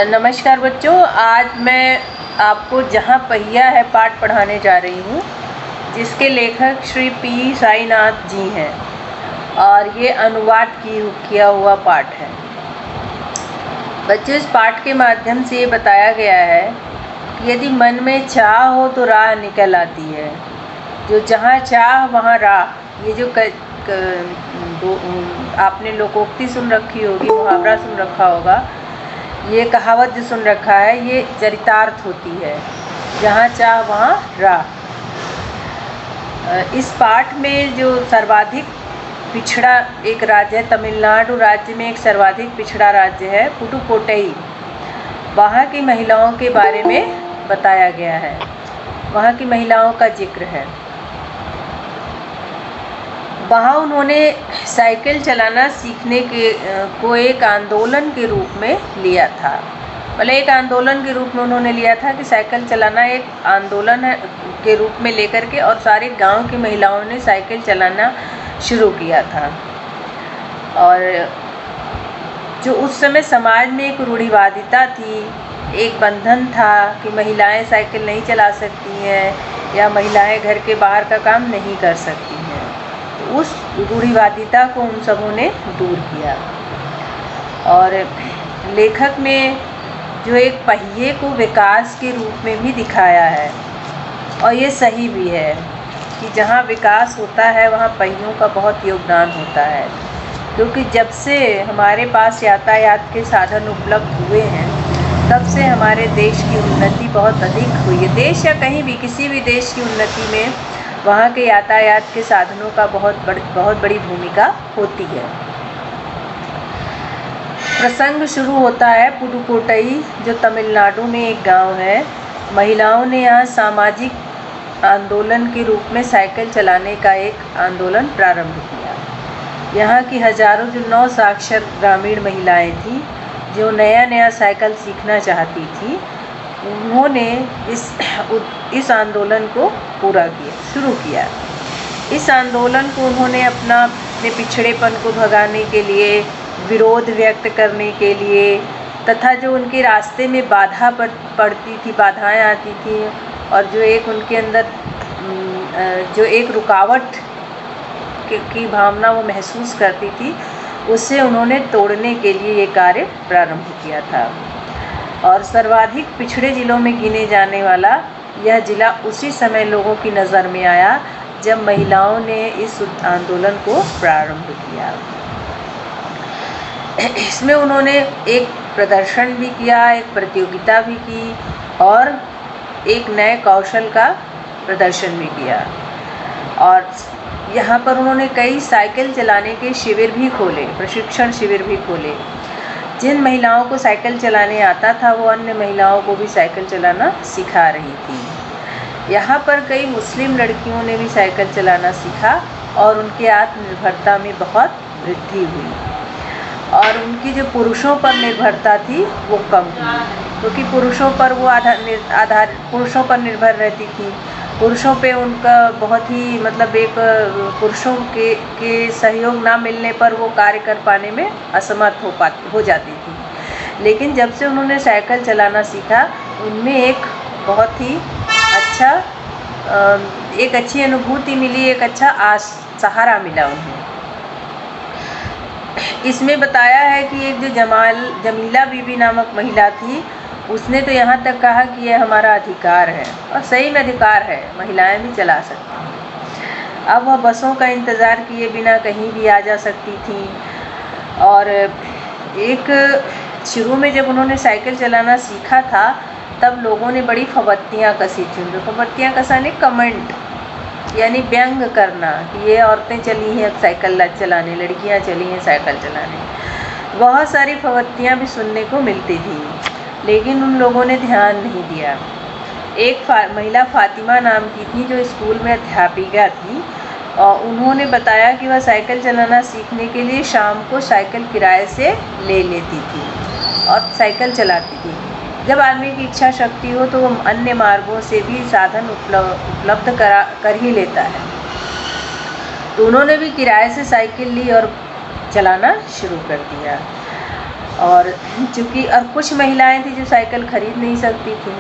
नमस्कार बच्चों, आज मैं आपको जहाँ पहिया है पाठ पढ़ाने जा रही हूँ, जिसके लेखक श्री पी साईनाथ जी हैं और ये अनुवाद किया हुआ पाठ है। बच्चों, इस पाठ के माध्यम से ये बताया गया है कि यदि मन में चाह हो तो राह निकल आती है। जो जहाँ चाह वहाँ राह, ये जो आपने लोकोक्ति सुन रखी होगी, मुहावरा सुन रखा होगा, ये कहावत जो सुन रखा है, ये चरितार्थ होती है, जहाँ चाह वहाँ राह। इस पाठ में जो सर्वाधिक पिछड़ा एक राज्य है, तमिलनाडु राज्य में एक सर्वाधिक पिछड़ा राज्य है पुडुकोट्टई। वहाँ की महिलाओं के बारे में बताया गया है, वहाँ की महिलाओं का जिक्र है। वहाँ उन्होंने साइकिल चलाना सीखने को एक आंदोलन के रूप में लिया था। मतलब एक आंदोलन के रूप में उन्होंने लिया था कि साइकिल चलाना एक आंदोलन के रूप में लेकर के, और सारे गांव की महिलाओं ने साइकिल चलाना शुरू किया था। और जो उस समय समाज में एक रूढ़िवादिता थी, एक बंधन था कि महिलाएं साइकिल नहीं चला सकती हैं या महिलाएं घर के बाहर का काम नहीं कर सकती हैं, उस रूढ़िवादिता को उन सबों ने दूर किया। और लेखक ने जो एक पहिए को विकास के रूप में भी दिखाया है, और ये सही भी है कि जहाँ विकास होता है वहाँ पहियों का बहुत योगदान होता है, क्योंकि जब से हमारे पास यातायात के साधन उपलब्ध हुए हैं, तब से हमारे देश की उन्नति बहुत अधिक हुई है। देश या कहीं भी, किसी भी देश की उन्नति में वहाँ के यातायात के साधनों का बहुत बड़ी भूमिका होती है। प्रसंग शुरू होता है पुडुकोट्टई, जो तमिलनाडु में एक गांव है। महिलाओं ने यहाँ सामाजिक आंदोलन के रूप में साइकिल चलाने का एक आंदोलन प्रारंभ किया। यहाँ की हजारों जो नव साक्षर ग्रामीण महिलाएं थीं, जो नया साइकिल सीखना चाहती थी, उन्होंने इस आंदोलन को शुरू किया। इस आंदोलन को उन्होंने अपने पिछड़ेपन को भगाने के लिए, विरोध व्यक्त करने के लिए, तथा जो उनके रास्ते में बाधाएं आती थी, और जो एक उनके अंदर जो एक रुकावट की भावना वो महसूस करती थी, उसे उन्होंने तोड़ने के लिए ये कार्य प्रारंभ किया था। और सर्वाधिक पिछड़े जिलों में गिने जाने वाला यह जिला उसी समय लोगों की नज़र में आया जब महिलाओं ने इस आंदोलन को प्रारंभ किया। इसमें उन्होंने एक प्रदर्शन भी किया, एक प्रतियोगिता भी की, और एक नए कौशल का प्रदर्शन भी किया। और यहाँ पर उन्होंने कई साइकिल चलाने के शिविर भी खोले, प्रशिक्षण शिविर भी खोले। जिन महिलाओं को साइकिल चलाने आता था, वो अन्य महिलाओं को भी साइकिल चलाना सिखा रही थी। यहाँ पर कई मुस्लिम लड़कियों ने भी साइकिल चलाना सीखा और उनके आत्मनिर्भरता में बहुत वृद्धि हुई। और उनकी जो पुरुषों पर निर्भरता थी वो कम हुई, क्योंकि पुरुषों पर वो पुरुषों पर निर्भर रहती थी। पुरुषों पे उनका बहुत ही एक पुरुषों के सहयोग ना मिलने पर वो कार्य कर पाने में असमर्थ हो जाती थी। लेकिन जब से उन्होंने साइकिल चलाना सीखा, उनमें एक बहुत ही एक अच्छी अनुभूति मिली, एक अच्छा सहारा मिला उन्हें। इसमें बताया है कि एक जो जमीला बीबी नामक महिला थी, उसने तो यहाँ तक कहा कि यह हमारा अधिकार है, और सही में अधिकार है, महिलाएं भी चला सकती हैं। अब वह बसों का इंतज़ार किए बिना कहीं भी आ जा सकती थीं। और एक शुरू में जब उन्होंने साइकिल चलाना सीखा था, तब लोगों ने बड़ी फबत्तियाँ कसी थी। फबत्तियाँ कसाने कमेंट, यानी व्यंग करना कि ये औरतें चली हैं साइकिल चलाने, लड़कियाँ चली हैं साइकिल चलाने। बहुत सारी फबत्तियाँ भी सुनने को मिलती थी, लेकिन उन लोगों ने ध्यान नहीं दिया। एक महिला फातिमा नाम की थी, जो स्कूल में अध्यापिका थी, और उन्होंने बताया कि वह साइकिल चलाना सीखने के लिए शाम को साइकिल किराए से ले लेती थी और साइकिल चलाती थी। जब आदमी की इच्छा शक्ति हो तो वो अन्य मार्गों से भी साधन उपलब्ध कर ही लेता है। तो उन्होंने भी किराए से साइकिल ली और चलाना शुरू कर दिया। और चूँकि और कुछ महिलाएं थी जो साइकिल खरीद नहीं सकती थी,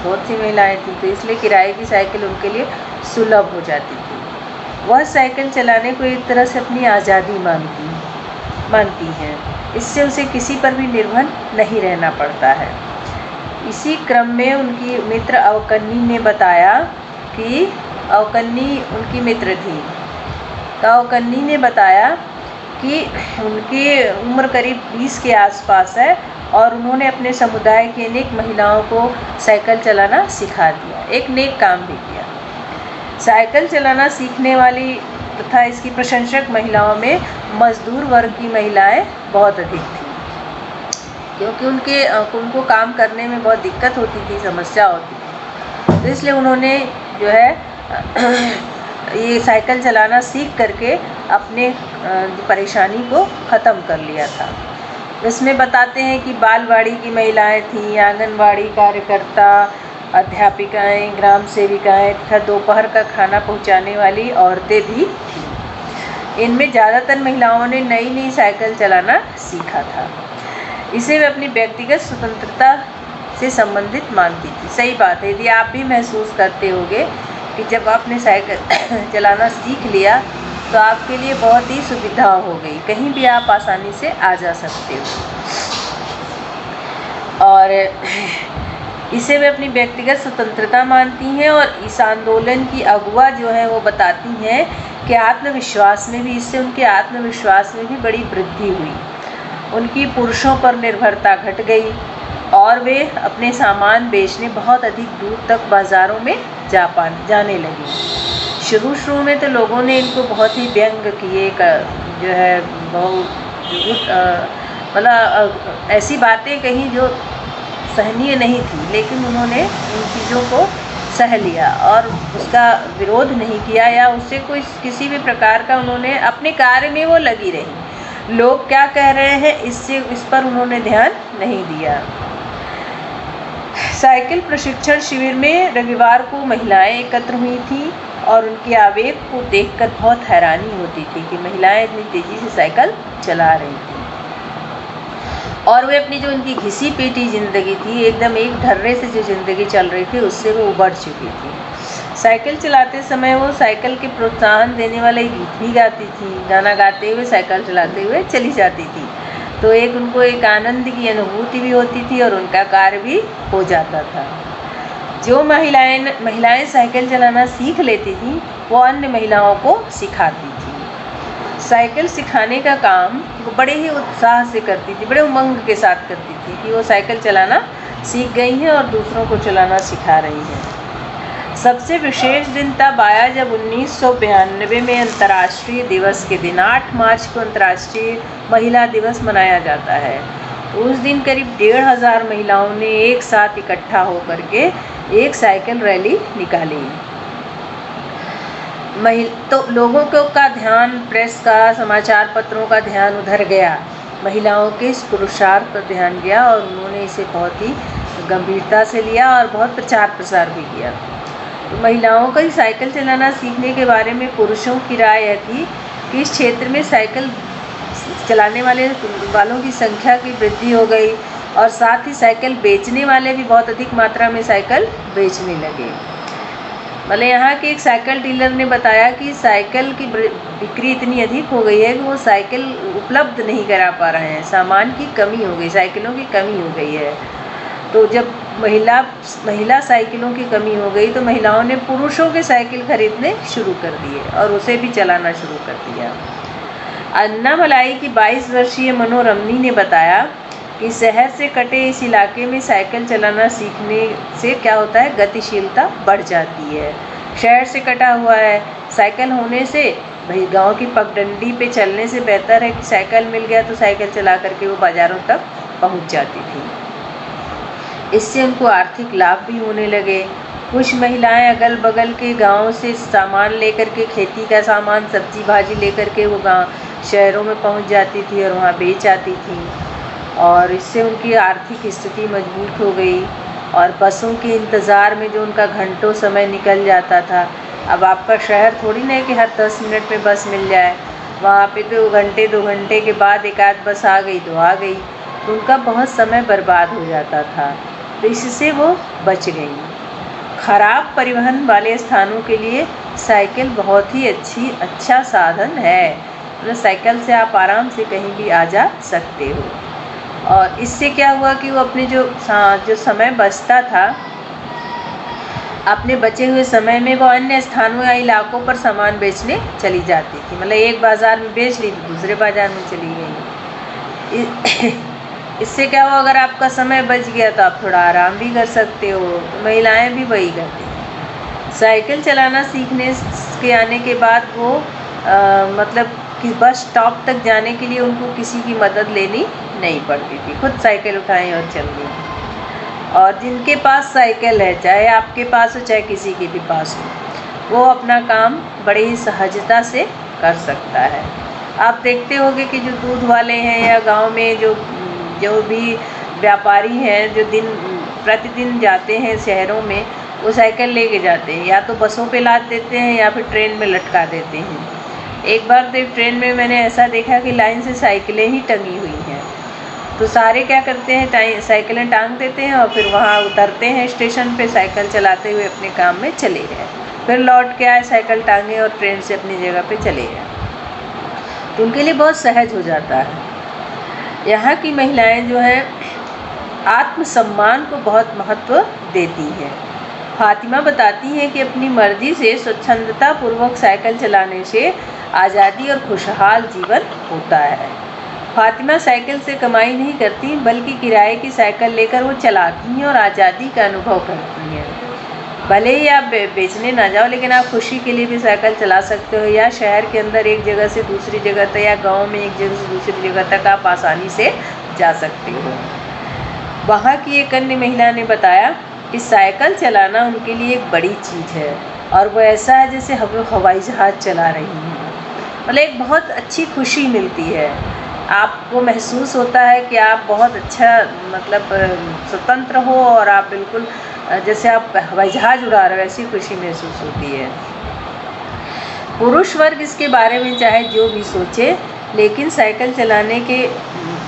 बहुत सी महिलाएं थी, तो इसलिए किराए की साइकिल उनके लिए सुलभ हो जाती थी। वह साइकिल चलाने को एक तरह से अपनी आज़ादी मानती हैं। इससे उसे किसी पर भी निर्भर नहीं रहना पड़ता है। इसी क्रम में उनकी मित्र अवकन्नी ने बताया कि अवकन्नी उनकी मित्र थी। तो अवकन्नी ने बताया कि उनकी उम्र करीब 20 के आसपास है और उन्होंने अपने समुदाय की अनेक महिलाओं को साइकिल चलाना सिखा दिया। एक नेक काम भी किया। साइकिल चलाना सीखने वाली तथा इसकी प्रशंसक महिलाओं में मजदूर वर्ग की महिलाएं बहुत अधिक थीं, क्योंकि उनको काम करने में बहुत दिक्कत होती थी, समस्या होती थी। तो इसलिए उन्होंने जो है ये साइकिल चलाना सीख करके अपने परेशानी को ख़त्म कर लिया था। इसमें बताते हैं कि बालवाड़ी की महिलाएं थीं, आंगनवाड़ी कार्यकर्ता, अध्यापिकाएं, ग्राम सेविकाएं तथा दोपहर का खाना पहुंचाने वाली औरतें भी थीं। इनमें ज़्यादातर महिलाओं ने नई साइकिल चलाना सीखा था। इसे वे अपनी व्यक्तिगत स्वतंत्रता से संबंधित मानती थी। सही बात है। यदि आप भी महसूस करते होंगे कि जब आपने साइकिल चलाना सीख लिया तो आपके लिए बहुत ही सुविधा हो गई, कहीं भी आप आसानी से आ जा सकते हो। और इसे वे अपनी व्यक्तिगत स्वतंत्रता मानती हैं। और इस आंदोलन की अगुवा जो है वो बताती हैं कि आत्मविश्वास में भी, इससे उनके आत्मविश्वास में भी बड़ी वृद्धि हुई। उनकी पुरुषों पर निर्भरता घट गई और वे अपने सामान बेचने बहुत अधिक दूर तक बाज़ारों में जाने लगी। शुरू में तो लोगों ने इनको बहुत ही व्यंग किए, जो है बहुत मतलब ऐसी बातें कही जो सहनीय नहीं थी, लेकिन उन्होंने इन चीज़ों को सह लिया और उसका विरोध नहीं किया या उससे कोई किसी भी प्रकार का उन्होंने अपने कार्य में वो लगी रही। लोग क्या कह रहे हैं इस पर उन्होंने ध्यान नहीं दिया। साइकिल प्रशिक्षण शिविर में रविवार को महिलाएं एकत्र हुई थीं और उनके आवेग को देखकर बहुत हैरानी होती थी कि महिलाएं इतनी तेज़ी से साइकिल चला रही थीं और वे अपनी जो उनकी घिसी पीटी ज़िंदगी थी, एकदम एक ढर्रे से जो ज़िंदगी चल रही थी उससे वो उबर चुकी थी। साइकिल चलाते समय वो साइकिल के प्रोत्साहन देने वाले गीत भी गाती थी, गाना गाते हुए साइकिल चलाते हुए चली जाती थी। तो उनको एक आनंद की अनुभूति भी होती थी और उनका कार्य भी हो जाता था। जो महिलाएं साइकिल चलाना सीख लेती थी वो अन्य महिलाओं को सिखाती थी। साइकिल सिखाने का काम वो बड़े ही उत्साह से करती थी, बड़े उमंग के साथ करती थी कि वो साइकिल चलाना सीख गई हैं और दूसरों को चलाना सिखा रही हैं। सबसे विशेष दिन तब आया जब 1992 में अंतर्राष्ट्रीय दिवस के दिन 8 मार्च को अंतर्राष्ट्रीय महिला दिवस मनाया जाता है। उस दिन करीब 1,500 महिलाओं ने एक साथ इकट्ठा होकर के एक साइकिल रैली निकाली। तो लोगों का ध्यान, प्रेस का, समाचार पत्रों का ध्यान उधर गया, महिलाओं के इस पुरुषार्थ पर ध्यान गया और उन्होंने इसे बहुत ही गंभीरता से लिया और बहुत प्रचार प्रसार भी किया। तो महिलाओं का साइकिल चलाना सीखने के बारे में पुरुषों की राय यह थी कि इस क्षेत्र में साइकिल चलाने वालों की संख्या की वृद्धि हो गई और साथ ही साइकिल बेचने वाले भी बहुत अधिक मात्रा में साइकिल बेचने लगे। मतलब यहाँ के एक साइकिल डीलर ने बताया कि साइकिल की बिक्री इतनी अधिक हो गई है कि वो साइकिल उपलब्ध नहीं करा पा रहे हैं, सामान की कमी हो गई, साइकिलों की कमी हो गई है। तो जब महिला साइकिलों की कमी हो गई तो महिलाओं ने पुरुषों के साइकिल खरीदने शुरू कर दिए और उसे भी चलाना शुरू कर दिया। अन्नामलाई की 22 वर्षीय मनोरमनी ने बताया कि शहर से कटे इस इलाके में साइकिल चलाना सीखने से क्या होता है, गतिशीलता बढ़ जाती है। शहर से कटा हुआ है, साइकिल होने से भाई गांव की पगडंडी पे चलने से बेहतर है कि साइकिल मिल गया तो साइकिल चला करके वो बाज़ारों तक पहुंच जाती थी। इससे उनको आर्थिक लाभ भी होने लगे। कुछ महिलाएं अगल बगल के गाँव से सामान लेकर के, खेती का सामान, सब्जी भाजी लेकर के वो गाँव शहरों में पहुंच जाती थी और वहाँ बेच आती थी। और इससे उनकी आर्थिक स्थिति मजबूत हो गई। और बसों के इंतज़ार में जो उनका घंटों समय निकल जाता था, अब आपका शहर थोड़ी ना है कि हर 10 मिनट में बस मिल जाए। वहाँ पे तो 2 घंटे के बाद एक आध बस आ गई तो आ गई, तो उनका बहुत समय बर्बाद हो जाता था। तो इससे वो बच गई। खराब परिवहन वाले स्थानों के लिए साइकिल बहुत ही अच्छा साधन है। मतलब साइकिल से आप आराम से कहीं भी आ जा सकते हो। और इससे क्या हुआ कि वो अपने जो समय बचता था, अपने बचे हुए समय में वो अन्य स्थानों या इलाकों पर सामान बेचने चली जाती थी। मतलब एक बाज़ार में बेच ली तो दूसरे बाज़ार में चली गई। इससे क्या हुआ, अगर आपका समय बच गया तो आप थोड़ा आराम भी कर सकते हो। तो महिलाएं भी वही करती हैं। साइकिल चलाना सीखने के आने के बाद वो मतलब कि बस स्टॉप तक जाने के लिए उनको किसी की मदद लेनी नहीं पड़ती थी, खुद साइकिल उठाएं और चल दी। और जिनके पास साइकिल है, चाहे आपके पास हो चाहे किसी के भी पास हो, वो अपना काम बड़ी ही सहजता से कर सकता है। आप देखते होंगे कि जो दूध वाले हैं या गांव में जो भी व्यापारी हैं, जो प्रतिदिन जाते हैं शहरों में, वो साइकिल लेके जाते हैं। या तो बसों पे लाद देते हैं या फिर ट्रेन में लटका देते हैं। एक बार तो ट्रेन में मैंने ऐसा देखा कि लाइन से साइकिलें ही टंगी हुई हैं। तो सारे क्या करते हैं, साइकिलें टांग देते हैं और फिर वहाँ उतरते हैं स्टेशन पे, साइकिल चलाते हुए अपने काम में चले गए। फिर लौट के आए, साइकिल टांगे और ट्रेन से अपनी जगह पे चले गए। तो उनके लिए बहुत सहज हो जाता है। यहाँ की महिलाएं जो हैं आत्मसम्मान को बहुत महत्व देती हैं। फातिमा बताती हैं कि अपनी मर्जी से स्वच्छंदता पूर्वक साइकिल चलाने से आज़ादी और खुशहाल जीवन होता है। फातिमा साइकिल से कमाई नहीं करती, बल्कि किराए की साइकिल लेकर वो चलाती हैं और आज़ादी का अनुभव करती हैं। भले ही आप बेचने ना जाओ, लेकिन आप खुशी के लिए भी साइकिल चला सकते हो। या शहर के अंदर एक जगह से दूसरी जगह तक, या गांव में एक जगह से दूसरी जगह तक आप आसानी से जा सकते हो। वहाँ की एक अन्य महिला ने बताया कि साइकिल चलाना उनके लिए एक बड़ी चीज़ है, और वो ऐसा है जैसे हवाई जहाज़ चला रही हैं। मतलब एक बहुत अच्छी खुशी मिलती है, आपको महसूस होता है कि आप बहुत अच्छा मतलब स्वतंत्र हो, और आप बिल्कुल जैसे आप हवाई जहाज़ उड़ा रहे हो, ऐसी खुशी महसूस होती है। पुरुष वर्ग इसके बारे में चाहे जो भी सोचे, लेकिन साइकिल चलाने के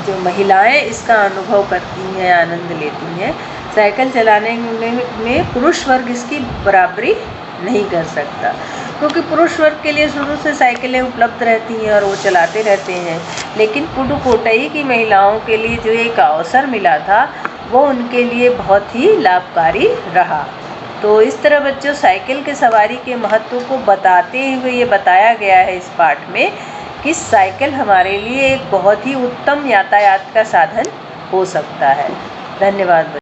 जो महिलाएं इसका अनुभव करती हैं, आनंद लेती हैं, साइकिल चलाने में पुरुष वर्ग इसकी बराबरी नहीं कर सकता। क्योंकि पुरुष वर्ग के लिए शुरू से साइकिलें उपलब्ध रहती हैं और वो चलाते रहते हैं। लेकिन पुडुकोट्टई की महिलाओं के लिए जो एक अवसर मिला था, वो उनके लिए बहुत ही लाभकारी रहा। तो इस तरह बच्चों, साइकिल के सवारी के महत्व को बताते हुए ये बताया गया है इस पाठ में कि साइकिल हमारे लिए एक बहुत ही उत्तम यातायात का साधन हो सकता है। धन्यवाद।